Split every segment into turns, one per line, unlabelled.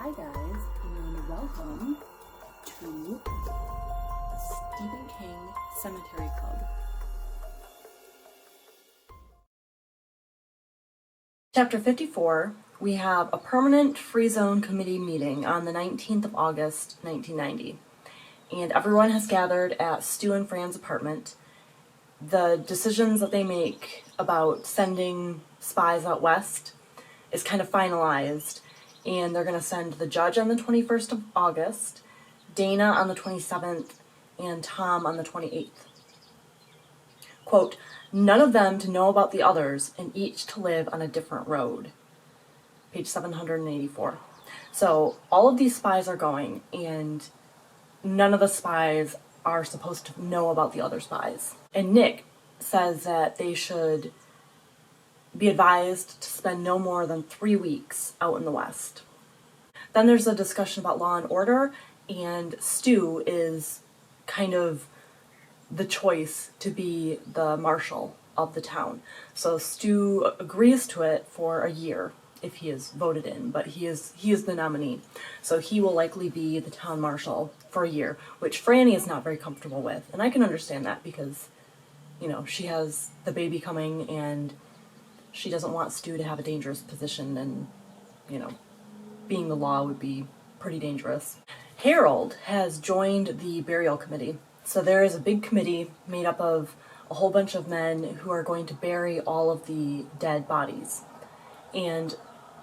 Hi guys, and welcome to the Stephen King Sematary Club. Chapter 54, we have a permanent free zone committee meeting on the 19th of August, 1990. And everyone has gathered at Stu and Fran's apartment. The decisions that they make about sending spies out west is kind of finalized, and they're going to send the judge on the 21st of August, Dana on the 27th, and Tom on the 28th. Quote, none of them to know about the others, and each to live on a different road. Page 784. So all of these spies are going, and none of the spies are supposed to know about the other spies. And Nick says that they should be advised to spend no more than 3 weeks out in the West. Then there's a discussion about law and order, and Stu is kind of the choice to be the marshal of the town. So Stu agrees to it for a year if he is voted in, but he is the nominee. So he will likely be the town marshal for a year, which Franny is not very comfortable with. And I can understand that because, you know, she has the baby coming and she doesn't want Stu to have a dangerous position, and, you know, being the law would be pretty dangerous. Harold has joined the burial committee. So there is a big committee made up of a whole bunch of men who are going to bury all of the dead bodies. And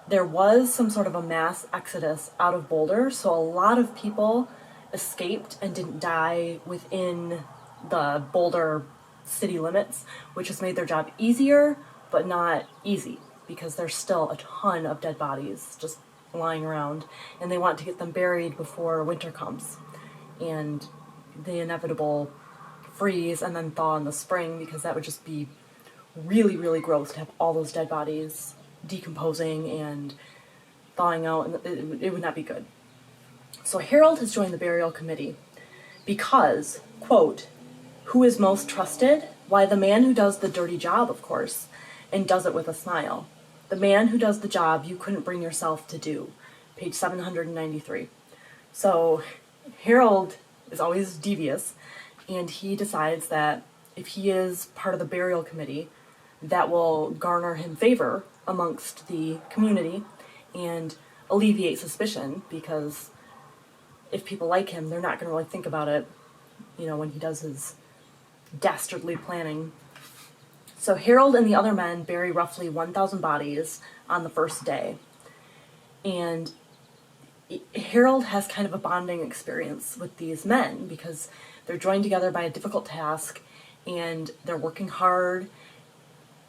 there was some sort of a mass exodus out of Boulder, so a lot of people escaped and didn't die within the Boulder city limits, which has made their job easier, but not easy, because there's still a ton of dead bodies just lying around, and they want to get them buried before winter comes and the inevitable freeze and then thaw in the spring, because that would just be really, really gross to have all those dead bodies decomposing and thawing out, and it would not be good. So Harold has joined the burial committee because, quote, who is most trusted? Why, the man who does the dirty job, of course, and does it with a smile. The man who does the job you couldn't bring yourself to do. Page 793. So Harold is always devious, and he decides that if he is part of the burial committee, that will garner him favor amongst the community and alleviate suspicion, because if people like him, they're not going to really think about it, you know, when he does his dastardly planning. So Harold and the other men bury roughly 1,000 bodies on the first day. And Harold has kind of a bonding experience with these men because they're joined together by a difficult task and they're working hard.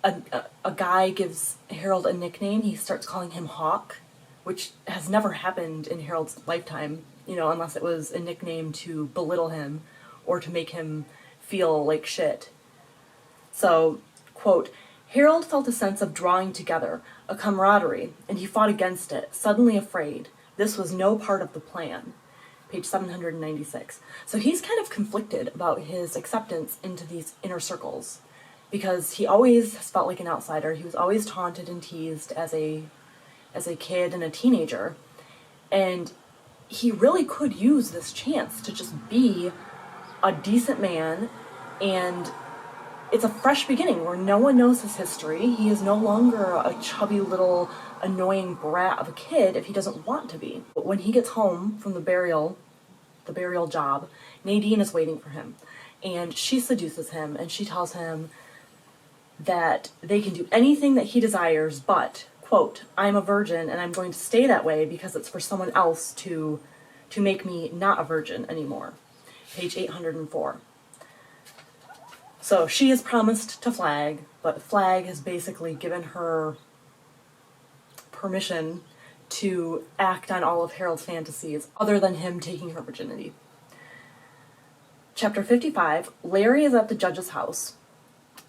A guy gives Harold a nickname. He starts calling him Hawk, which has never happened in Harold's lifetime, you know, unless it was a nickname to belittle him or to make him feel like shit. So, quote, Harold felt a sense of drawing together, a camaraderie, and he fought against it, suddenly afraid. This was no part of the plan. Page 796. So he's kind of conflicted about his acceptance into these inner circles, because he always has felt like an outsider. He was always taunted and teased as a kid and a teenager, and he really could use this chance to just be a decent man, and it's a fresh beginning where no one knows his history. He is no longer a chubby little annoying brat of a kid if he doesn't want to be. But when he gets home from the burial job, Nadine is waiting for him, and she seduces him, and she tells him that they can do anything that he desires, but, quote, I'm a virgin and I'm going to stay that way because it's for someone else to make me not a virgin anymore. Page 804. So she has promised to Flag, but Flag has basically given her permission to act on all of Harold's fantasies other than him taking her virginity. Chapter 55, Larry is at the judge's house,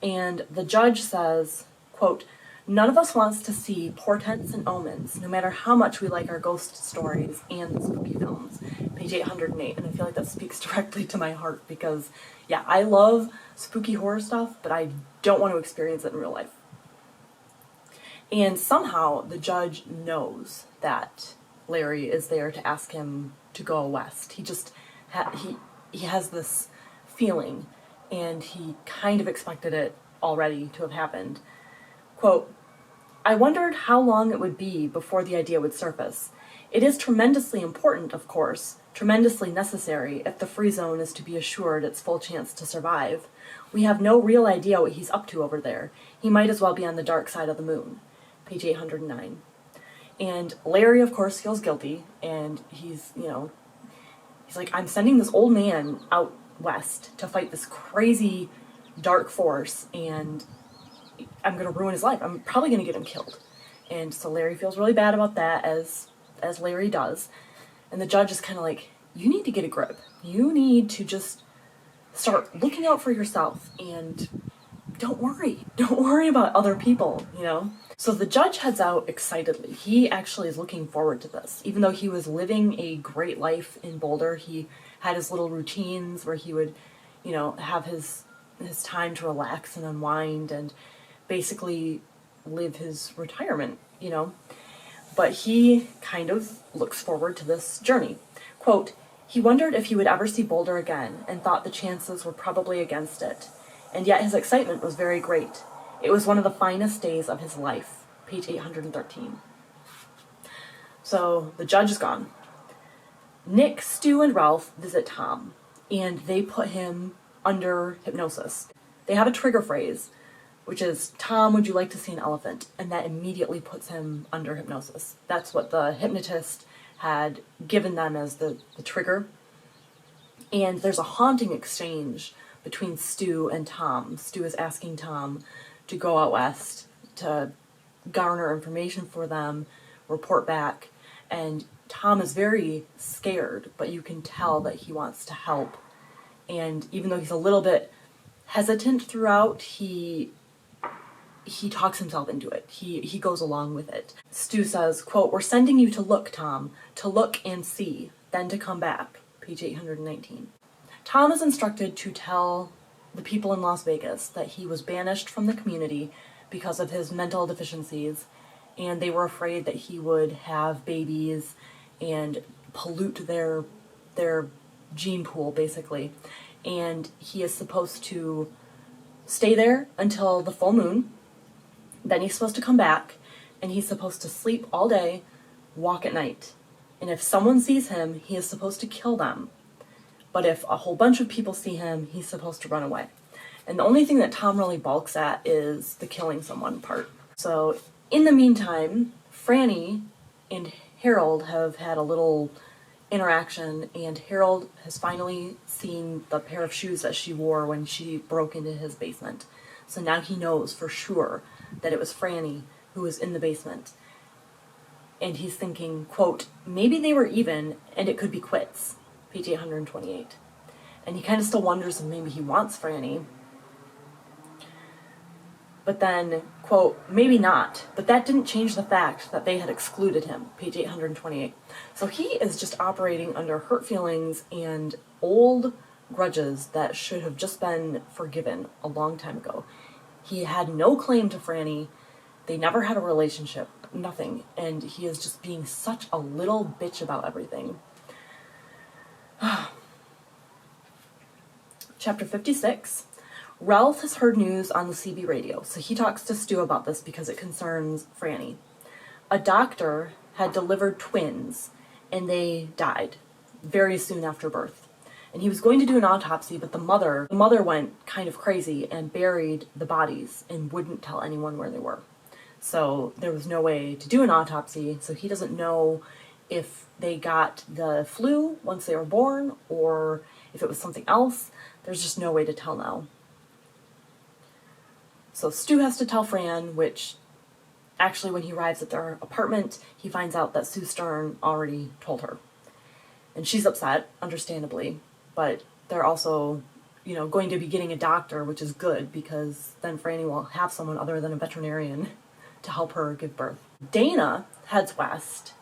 and the judge says, quote, none of us wants to see portents and omens, no matter how much we like our ghost stories and spooky films. Page 808, and I feel like that speaks directly to my heart because, yeah, I love spooky horror stuff, but I don't want to experience it in real life. And somehow the judge knows that Larry is there to ask him to go west. He just he has this feeling, and he kind of expected it already to have happened. Quote, I wondered how long it would be before the idea would surface. It is tremendously important, of course, tremendously necessary if the free zone is to be assured its full chance to survive. We have no real idea what he's up to over there. He might as well be on the dark side of the moon. Page 809. And Larry, of course, feels guilty, and he's like, I'm sending this old man out west to fight this crazy dark force, and I'm going to ruin his life. I'm probably going to get him killed. And so Larry feels really bad about that, as Larry does. And the judge is kind of like, you need to get a grip. You need to just start looking out for yourself, and don't worry. Don't worry about other people, So the judge heads out excitedly. He actually is looking forward to this. Even though he was living a great life in Boulder, he had his little routines where he would, have his time to relax and unwind and basically live his retirement, But he kind of looks forward to this journey. Quote, he wondered if he would ever see Boulder again and thought the chances were probably against it. And yet his excitement was very great. It was one of the finest days of his life. Page 813. So the judge is gone. Nick, Stu, and Ralph visit Tom, and they put him under hypnosis. They have a trigger phrase, which is, Tom, would you like to see an elephant? And that immediately puts him under hypnosis. That's what the hypnotist had given them as the trigger. And there's a haunting exchange between Stu and Tom. Stu is asking Tom to go out west to garner information for them, report back, and Tom is very scared, but you can tell that he wants to help. And even though he's a little bit hesitant throughout, he talks himself into it. He goes along with it. Stu says, quote, we're sending you to look, Tom, to look and see, then to come back. Page 819. Tom is instructed to tell the people in Las Vegas that he was banished from the community because of his mental deficiencies, and they were afraid that he would have babies and pollute their gene pool, basically. And he is supposed to stay there until the full moon. Then he's supposed to come back, and he's supposed to sleep all day, walk at night. And if someone sees him, he is supposed to kill them. But if a whole bunch of people see him, he's supposed to run away. And the only thing that Tom really balks at is the killing someone part. So in the meantime, Franny and Harold have had a little interaction, and Harold has finally seen the pair of shoes that she wore when she broke into his basement. So now he knows for sure that it was Franny who was in the basement. And he's thinking, quote, maybe they were even and it could be quits. Page 828. And he kind of still wonders if maybe he wants Franny. But then, quote, maybe not, but that didn't change the fact that they had excluded him. Page 828. So he is just operating under hurt feelings and old grudges that should have just been forgiven a long time ago. He had no claim to Franny. They never had a relationship, nothing. And he is just being such a little bitch about everything. Chapter 56. Ralph has heard news on the CB radio, so he talks to Stu about this because it concerns Franny. A doctor had delivered twins, and they died very soon after birth. And he was going to do an autopsy, but the mother went kind of crazy and buried the bodies and wouldn't tell anyone where they were. So there was no way to do an autopsy, so he doesn't know if they got the flu once they were born or if it was something else. There's just no way to tell now. So Stu has to tell Fran, which actually when he arrives at their apartment, he finds out that Sue Stern already told her. And she's upset, understandably, but they're also, going to be getting a doctor, which is good because then Franny will have someone other than a veterinarian to help her give birth. Dana heads west,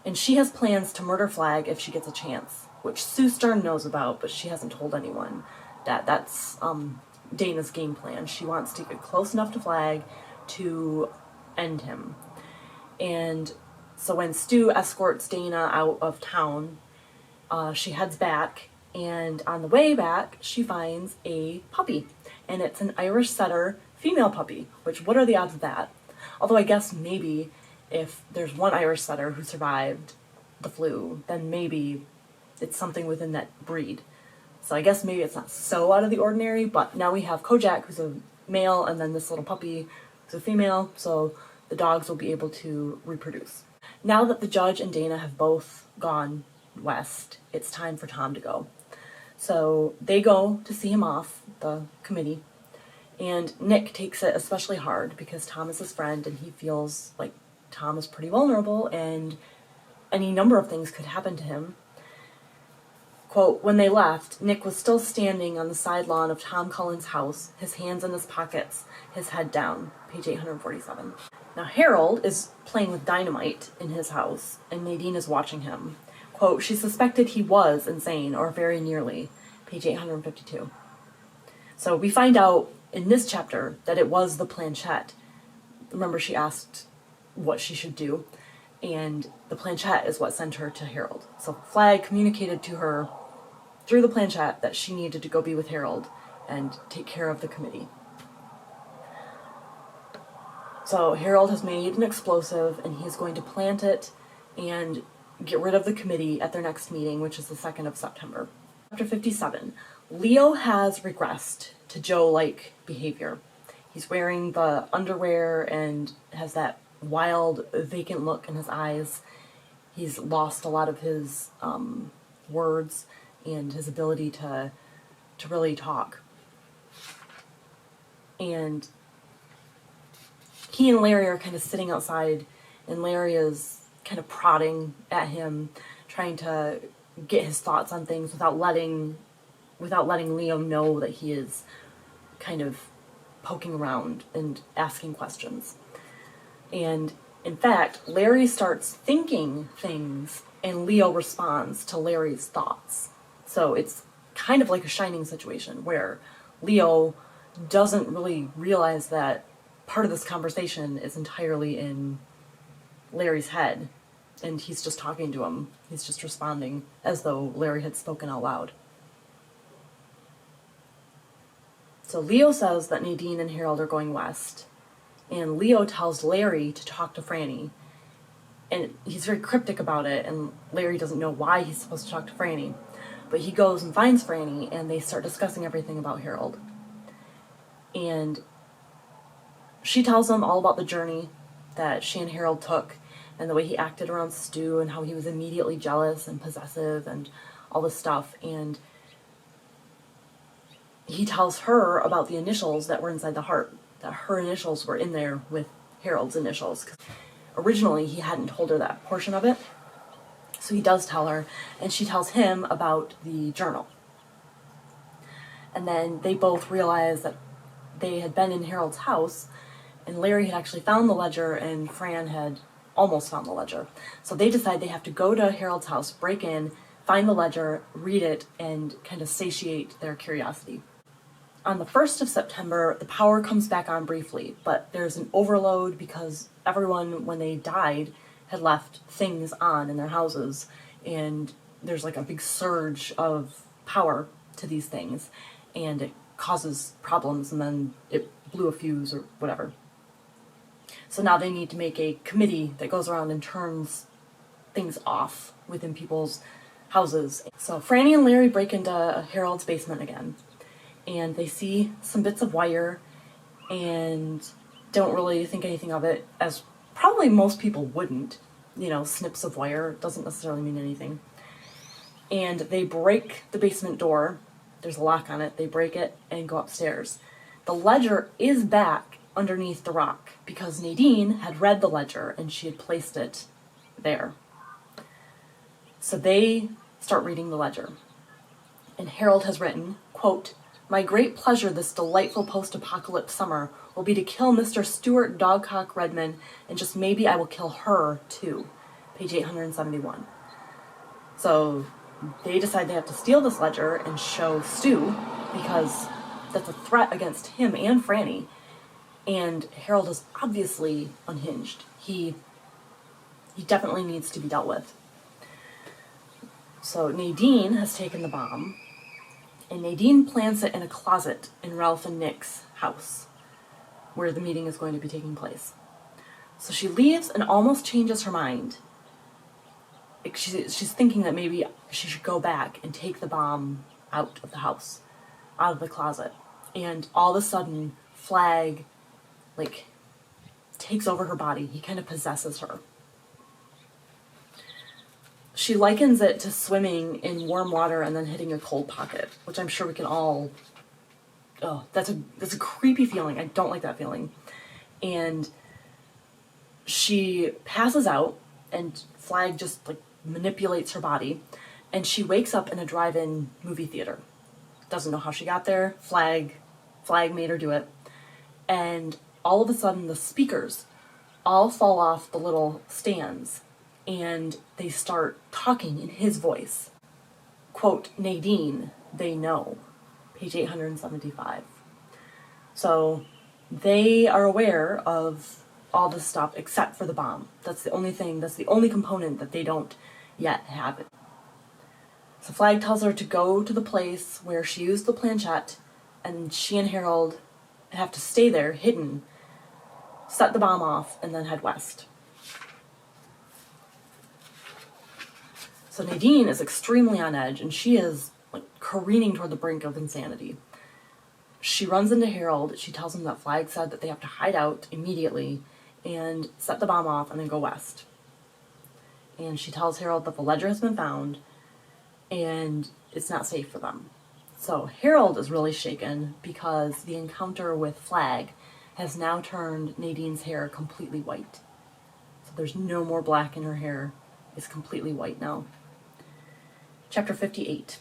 and she has plans to murder Flag if she gets a chance, which Sue Stern knows about, but she hasn't told anyone. That's Dana's game plan. She wants to get close enough to Flag to end him. And So when Stu escorts Dana out of town, she heads back, and on the way back, she finds a puppy. And it's an Irish setter female puppy, which, what are the odds of that? Although I guess maybe if there's one Irish setter who survived the flu, then maybe it's something within that breed. So I guess maybe it's not so out of the ordinary, but now we have Kojak, who's a male, and then this little puppy, who's a female, so the dogs will be able to reproduce. Now that the judge and Dana have both gone west, it's time for Tom to go. So they go to see him off, the committee, and Nick takes it especially hard because Tom is his friend and he feels like Tom is pretty vulnerable and any number of things could happen to him. Quote, when they left, Nick was still standing on the side lawn of Tom Cullen's house, his hands in his pockets, his head down. Page 847. Now Harold is playing with dynamite in his house, and Nadine is watching him. Quote, she suspected he was insane, or very nearly. Page 852. So we find out in this chapter that it was the planchette. Remember, she asked what she should do, and the planchette is what sent her to Harold. So Flagg communicated to her through the planchette that she needed to go be with Harold and take care of the committee. So Harold has made an explosive, and he's going to plant it and get rid of the committee at their next meeting, which is the 2nd of September. Chapter 57. Leo has regressed to Joe-like behavior. He's wearing the underwear and has that wild, vacant look in his eyes. He's lost a lot of his words and his ability to really talk. And he and Larry are kind of sitting outside, and Larry is kind of prodding at him, trying to get his thoughts on things without letting Leo know that he is kind of poking around and asking questions. And in fact, Larry starts thinking things and Leo responds to Larry's thoughts. So it's kind of like a Shining situation where Leo doesn't really realize that part of this conversation is entirely in Larry's head, and he's just talking to him. He's just responding as though Larry had spoken out loud. So Leo says that Nadine and Harold are going west, and Leo tells Larry to talk to Franny, and he's very cryptic about it, and Larry doesn't know why he's supposed to talk to Franny, but he goes and finds Franny, and they start discussing everything about Harold. And she tells him all about the journey that she and Harold took, and the way he acted around Stu, and how he was immediately jealous and possessive, and all this stuff, and he tells her about the initials that were inside the heart, that her initials were in there with Harold's initials. 'Cause originally, he hadn't told her that portion of it, so he does tell her, and she tells him about the journal. And then they both realize that they had been in Harold's house, and Larry had actually found the ledger, and Fran had almost found the ledger. So they decide they have to go to Harold's house, break in, find the ledger, read it, and kind of satiate their curiosity. On the 1st of September, the power comes back on briefly, but there's an overload because everyone, when they died, had left things on in their houses, and there's like a big surge of power to these things, and it causes problems, and then it blew a fuse or whatever. So now they need to make a committee that goes around and turns things off within people's houses. So Franny and Larry break into Harold's basement again, and they see some bits of wire and don't really think anything of it, as probably most people wouldn't. You know, snips of wire doesn't necessarily mean anything. And they break the basement door. There's a lock on it. They break it and go upstairs. The ledger is back underneath the rock because Nadine had read the ledger and she had placed it there. So they start reading the ledger. And Harold has written, quote, "My great pleasure this delightful post-apocalypse summer will be to kill Mr. Stuart Dogcock Redman, and just maybe I will kill her too." Page 871. So they decide they have to steal this ledger and show Stu because that's a threat against him and Franny. And Harold is obviously unhinged. He he definitely needs to be dealt with. So Nadine has taken the bomb, and Nadine plants it in a closet in Ralph and Nick's house, where the meeting is going to be taking place. So she leaves and almost changes her mind. She's thinking that maybe she should go back and take the bomb out of the house, out of the closet. And all of a sudden, Flag, takes over her body. He kind of possesses her. She likens it to swimming in warm water and then hitting a cold pocket, which I'm sure we can all... Oh, that's a creepy feeling. I don't like that feeling. And she passes out, and Flag just, manipulates her body, and she wakes up in a drive-in movie theater. Doesn't know how she got there. Flag made her do it. And all of a sudden, the speakers all fall off the little stands, and they start talking in his voice. Quote, Nadine, they know. Page 875. So they are aware of all this stuff except for the bomb. That's the only component that they don't yet have it. So Flag tells her to go to the place where she used the planchette, and she and Harold have to stay there, hidden, set the bomb off, and then head west. So Nadine is extremely on edge, and she is careening toward the brink of insanity. She runs into Harold. She tells him that Flag said that they have to hide out immediately and set the bomb off and then go west. And she tells Harold that the ledger has been found and it's not safe for them. So Harold is really shaken because the encounter with Flag has now turned Nadine's hair completely white. So there's no more black in her hair. It's completely white now. Chapter 58.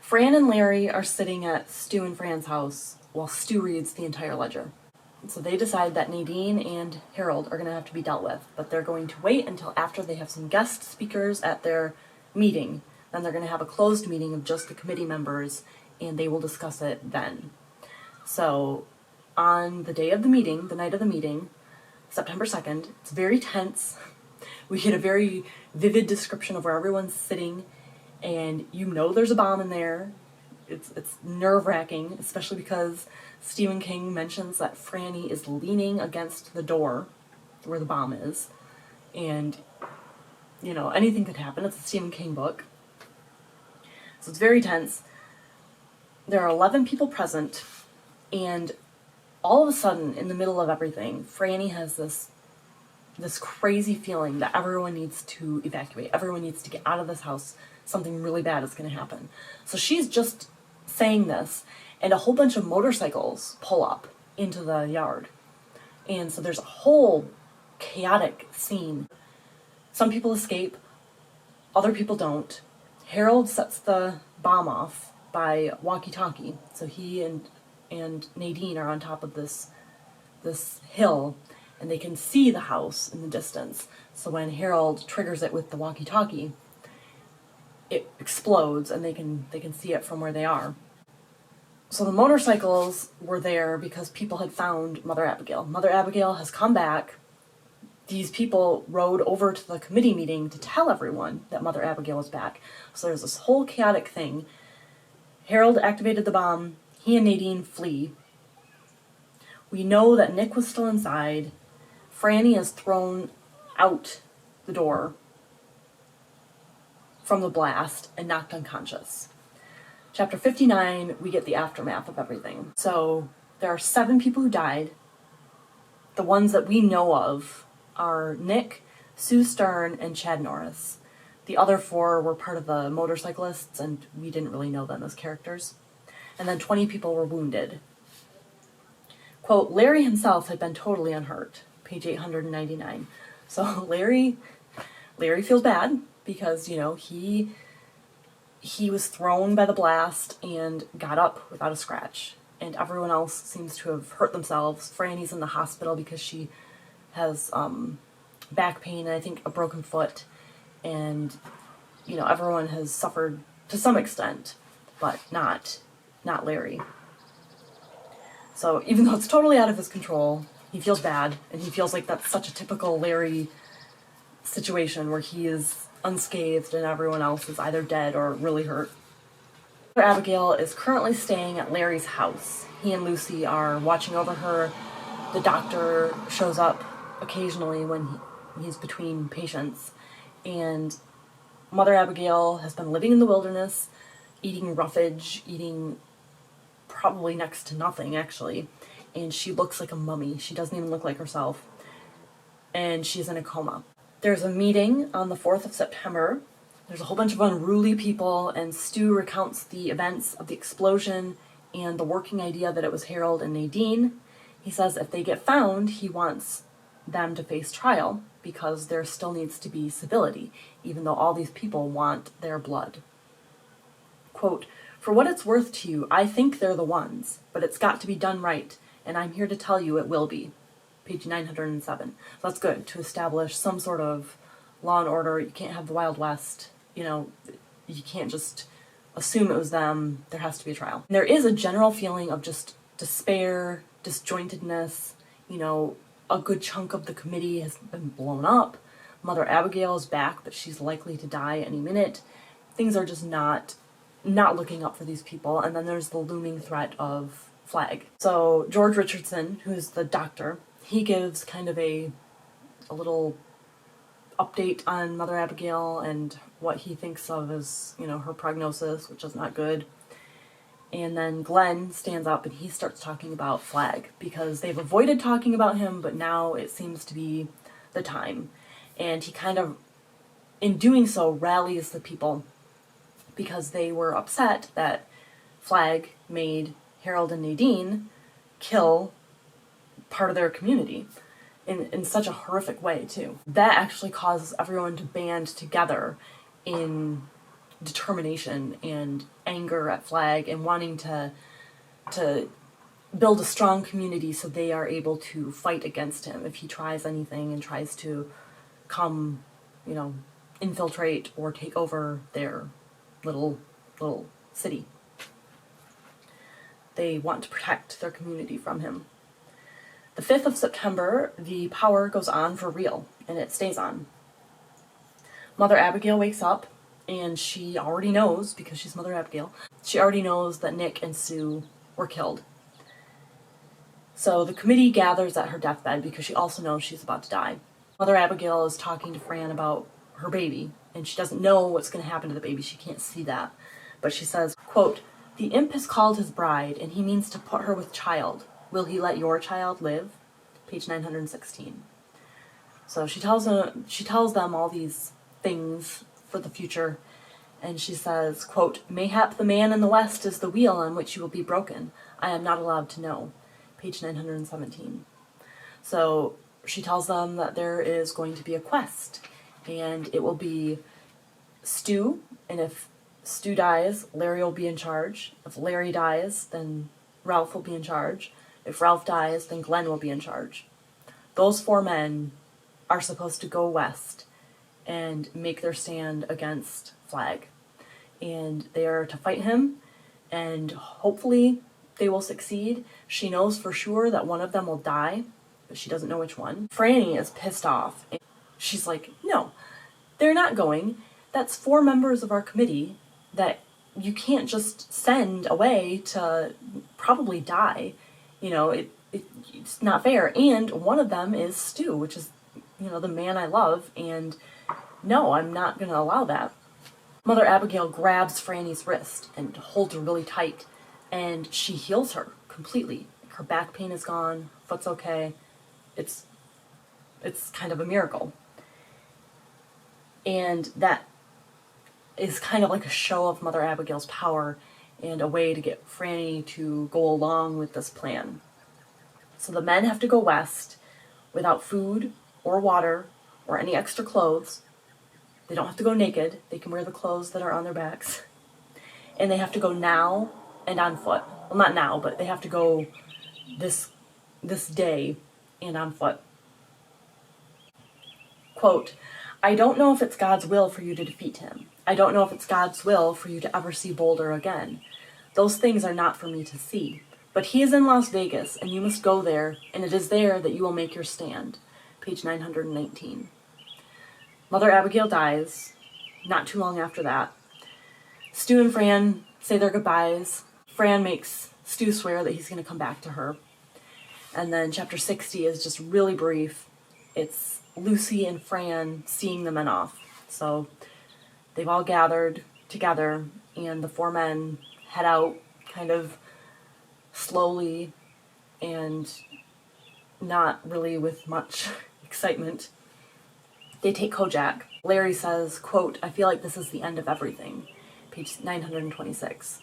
Fran and Larry are sitting at Stu and Fran's house while Stu reads the entire ledger. So they decide that Nadine and Harold are going to have to be dealt with, but they're going to wait until after they have some guest speakers at their meeting. Then they're going to have a closed meeting of just the committee members, and they will discuss it then. So on the day of the meeting, the night of the meeting, September 2nd, it's very tense. We get a very vivid description of where everyone's sitting, and there's a bomb in there. It's nerve-wracking, especially because Stephen King mentions that Franny is leaning against the door where the bomb is. And, anything could happen. It's a Stephen King book. So it's very tense. There are 11 people present, and all of a sudden, in the middle of everything, Franny has this crazy feeling that everyone needs to evacuate. Everyone needs to get out of this house. Something really bad is going to happen. So she's just saying this, and a whole bunch of motorcycles pull up into the yard. And so there's a whole chaotic scene. Some people escape, other people don't. Harold sets the bomb off by walkie-talkie. So he and Nadine are on top of this hill, and they can see the house in the distance. So when Harold triggers it with the walkie-talkie, it explodes, and they can see it from where they are. So the motorcycles were there because people had found Mother Abigail. Mother Abigail has come back. These people rode over to the committee meeting to tell everyone that Mother Abigail was back. So there's this whole chaotic thing. Harold activated the bomb. He and Nadine flee. We know that Nick was still inside. Franny is thrown out the door from the blast and knocked unconscious. Chapter 59, we get the aftermath of everything. So there are 7 people who died. The ones that we know of are Nick, Sue Stern, and Chad Norris. The other 4 were part of the motorcyclists, and we didn't really know them as characters. And then 20 people were wounded. Quote, Larry himself had been totally unhurt. Page 899. So Larry feels bad because, he was thrown by the blast and got up without a scratch. And everyone else seems to have hurt themselves. Franny's in the hospital because she has back pain and I think a broken foot. And, everyone has suffered to some extent, but not Larry. So even though it's totally out of his control, he feels bad, and he feels like that's such a typical Larry situation where he is unscathed and everyone else is either dead or really hurt. Abigail is currently staying at Larry's house. He and Lucy are watching over her. The doctor shows up occasionally when he's between patients. And Mother Abigail has been living in the wilderness, eating roughage, eating probably next to nothing, actually. And she looks like a mummy. She doesn't even look like herself. And she's in a coma. There's a meeting on the 4th of September. There's a whole bunch of unruly people, and Stu recounts the events of the explosion and the working idea that it was Harold and Nadine. He says if they get found, he wants them to face trial because there still needs to be civility, even though all these people want their blood. Quote, "For what it's worth to you, I think they're the ones, but it's got to be done right, and I'm here to tell you it will be." Page 907. So that's good, to establish some sort of law and order. You can't have the Wild West, you can't just assume it was them. There has to be a trial. And there is a general feeling of just despair, disjointedness. A good chunk of the committee has been blown up. Mother Abigail is back, but she's likely to die any minute. Things are just not looking up for these people. And then there's the looming threat of Flag. So George Richardson, who's the doctor, he gives kind of a little update on Mother Abigail and what he thinks of as, her prognosis, which is not good. And then Glenn stands up and he starts talking about Flag because they've avoided talking about him, but now it seems to be the time. And he kind of, in doing so, rallies the people because they were upset that Flag made Harold and Nadine kill part of their community in such a horrific way, too. That actually causes everyone to band together in determination and anger at Flag and wanting to build a strong community so they are able to fight against him if he tries anything and tries to come, infiltrate or take over their little city. They want to protect their community from him. The 5th of September, the power goes on for real, and it stays on. Mother Abigail wakes up, and she already knows, because she's Mother Abigail, she already knows that Nick and Sue were killed. So the committee gathers at her deathbed because she also knows she's about to die. Mother Abigail is talking to Fran about her baby, and she doesn't know what's going to happen to the baby. She can't see that. But she says, quote, "The imp has called his bride, and he means to put her with child. Will he let your child live?" Page 916. So she tells them all these things for the future, and she says, quote, "Mayhap the man in the west is the wheel on which you will be broken. I am not allowed to know." Page 917. So she tells them that there is going to be a quest, and it will be Stu, and if Stu dies, Larry will be in charge. If Larry dies, then Ralph will be in charge. If Ralph dies, then Glenn will be in charge. Those 4 men are supposed to go west and make their stand against Flag. And they are to fight him, and hopefully they will succeed. She knows for sure that one of them will die, but she doesn't know which one. Franny is pissed off. She's like, "No, they're not going. That's 4 members of our committee that you can't just send away to probably die. It's not fair. And one of them is Stu, which is, the man I love. And no, I'm not going to allow that." Mother Abigail grabs Franny's wrist and holds her really tight, and she heals her completely. Her back pain is gone, foot's okay. It's kind of a miracle. And that is kind of like a show of Mother Abigail's power and a way to get Franny to go along with this plan. So the men have to go west without food or water or any extra clothes. They don't have to go naked. They can wear the clothes that are on their backs. And they have to go now and on foot. Well, not now, but they have to go this day and on foot. Quote, "I don't know if it's God's will for you to defeat him. I don't know if it's God's will for you to ever see Boulder again. Those things are not for me to see. But he is in Las Vegas, and you must go there, and it is there that you will make your stand." Page 919. Mother Abigail dies not too long after that. Stu and Fran say their goodbyes. Fran makes Stu swear that he's going to come back to her. And then chapter 60 is just really brief. It's Lucy and Fran seeing the men off. So they've all gathered together, and the four men head out kind of slowly and not really with much excitement. They take Kojak. Larry says, quote, "I feel like this is the end of everything," page 926.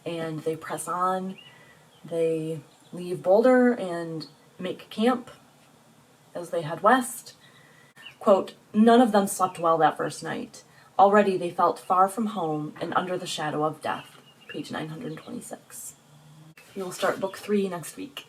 And they press on. They leave Boulder and make camp as they head west. Quote, "None of them slept well that first night. Already they felt far from home and under the shadow of death," page 926. We will start book 3 next week.